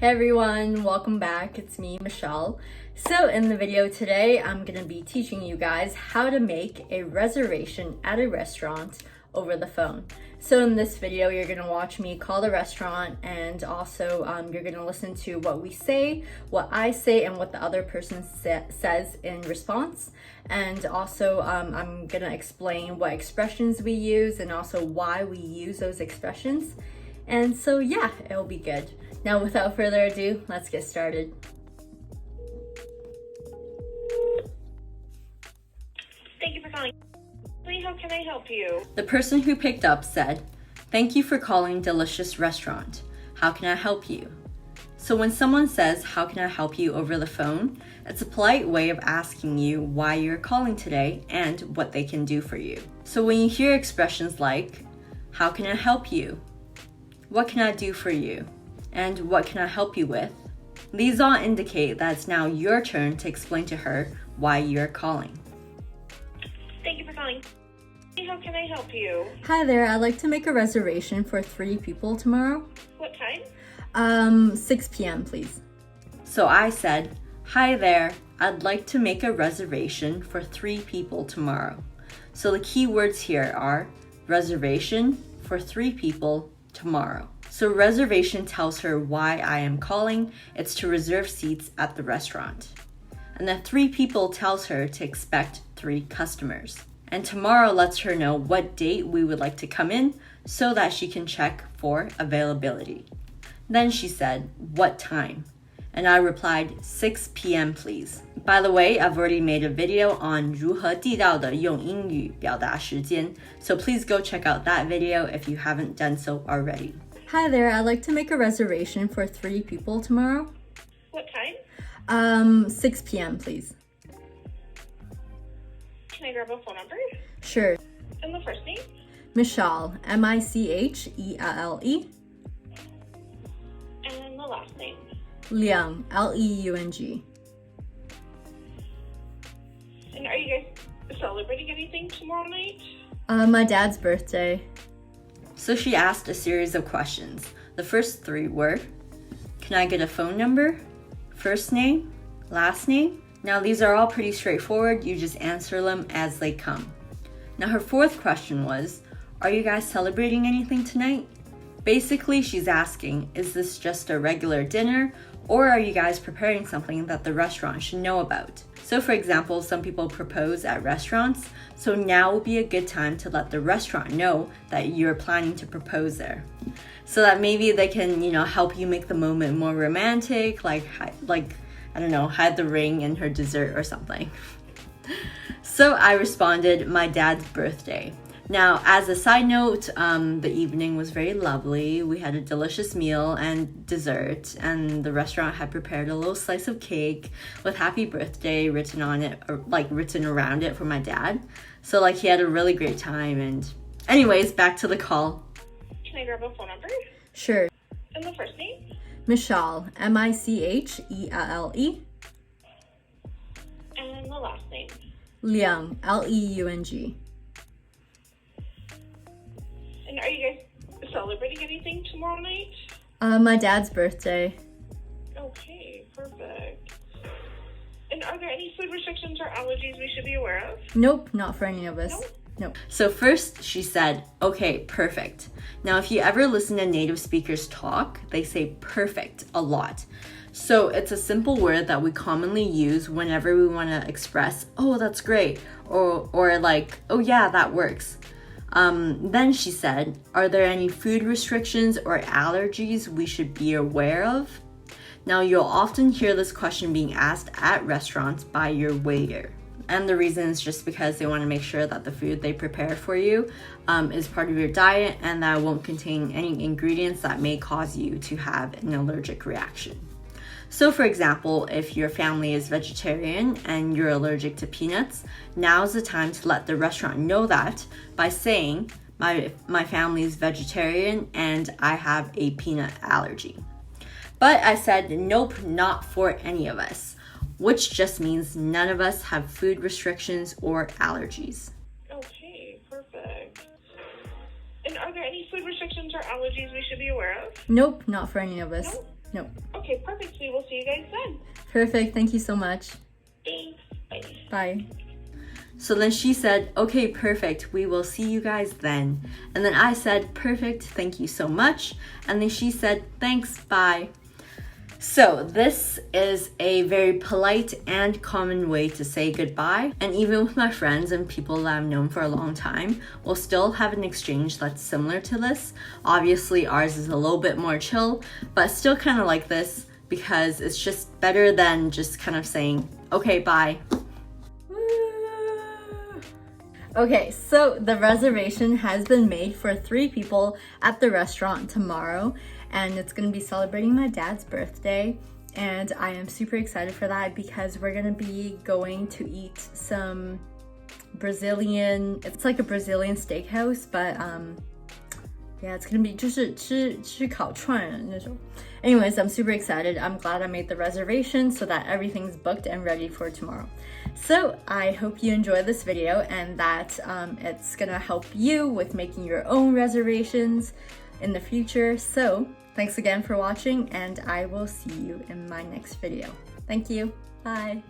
Hey everyone, welcome back. It's me, Michelle. So in the video today, I'm going to be teaching you guys how to make a reservation at a restaurant over the phone. So in this video, you're going to watch me call the restaurant, and also you're going to listen to what we say, what I say, and what the other person says in response. And also I'm going to explain what expressions we use and also why we use those expressions. And so yeah, it'll be good. Now, without further ado, let's get started. Thank you for calling. How can I help you? The person who picked up said, "Thank you for calling Delicious Restaurant. How can I help you?" So when someone says, "How can I help you?" over the phone, it's a polite way of asking you why you're calling today and what they can do for you. So when you hear expressions like, "How can I help you?" "What can I do for you?" and "What can I help you with?" these all indicate that it's now your turn to explain to her why you're calling. Thank you for calling. How can I help you? Hi there, I'd like to make a reservation for 3 people tomorrow. What time? 6 p.m. please. So I said, "Hi there, I'd like to make a reservation for 3 people tomorrow." So the key words here are reservation for 3 people tomorrow. So reservation tells her why I am calling. It's to reserve seats at the restaurant. And the 3 people tells her to expect 3 customers. And tomorrow lets her know what date we would like to come in so that she can check for availability. Then she said, "What time?" And I replied, 6 p.m. please. By the way, I've already made a video on 如何地道地用英语表达时间, so please go check out that video if you haven't done so already. Hi there, I'd like to make a reservation for 3 people tomorrow. What time? 6 p.m. please. Can I grab a phone number? Sure. And the first name? Michelle, M-I-C-H-E-L-L-E. And the last name? Leung, L-E-U-N-G. And are you guys celebrating anything tomorrow night? My dad's birthday. So she asked a series of questions. The first 3 were, can I get a phone number? First name? Last name? Now these are all pretty straightforward. You just answer them as they come. Now her 4th question was, are you guys celebrating anything tonight? Basically, she's asking, is this just a regular dinner, or are you guys preparing something that the restaurant should know about? So for example, some people propose at restaurants, so now would be a good time to let the restaurant know that you're planning to propose there. So that maybe they can, help you make the moment more romantic, like I don't know, hide the ring in her dessert or something. So I responded, my dad's birthday. Now, as a side note, the evening was very lovely. We had a delicious meal and dessert, and the restaurant had prepared a little slice of cake with happy birthday written on it, or written around it for my dad. So he had a really great time. And anyways, back to the call. Can I grab a phone number? Sure. And the first name? Michelle, M-I-C-H-E-L-L-E. And the last name? Leung, L-E-U-N-G. And are you guys celebrating anything tomorrow night? My dad's birthday. Okay, perfect. And are there any food restrictions or allergies we should be aware of? Nope, not for any of us. Nope. So first she said, okay, perfect. Now if you ever listen to native speakers talk, they say perfect a lot. So it's a simple word that we commonly use whenever we want to express, oh, that's great, or oh yeah, that works. Then she said, are there any food restrictions or allergies we should be aware of? Now you'll often hear this question being asked at restaurants by your waiter. And the reason is just because they want to make sure that the food they prepare for you is part of your diet and that it won't contain any ingredients that may cause you to have an allergic reaction. So for example, if your family is vegetarian and you're allergic to peanuts, now's the time to let the restaurant know that by saying, my family is vegetarian and I have a peanut allergy. But I said, nope, not for any of us, which just means none of us have food restrictions or allergies. Okay, perfect. And are there any food restrictions or allergies we should be aware of? Nope, not for any of us. No. Okay, perfect. We will see you guys then. Perfect. Thank you so much. Thanks. Bye. Bye. So then she said, okay, perfect. We will see you guys then. And then I said, perfect. Thank you so much. And then she said, thanks. Bye. So this is a very polite and common way to say goodbye. And even with my friends and people that I've known for a long time, we'll still have an exchange that's similar to this. Obviously ours is a little bit more chill, but still kind of like this because it's just better than just kind of saying, okay, bye. Okay, so the reservation has been made for 3 people at the restaurant tomorrow, and it's gonna be celebrating my dad's birthday, and I am super excited for that because we're gonna be going to eat some Brazilian, it's like a Brazilian steakhouse, but yeah, it's gonna be 就是吃烤串那种. Anyways, I'm super excited. I'm glad I made the reservation so that everything's booked and ready for tomorrow. So I hope you enjoy this video and that it's gonna help you with making your own reservations in the future. So thanks again for watching, and I will see you in my next video. Thank you. Bye.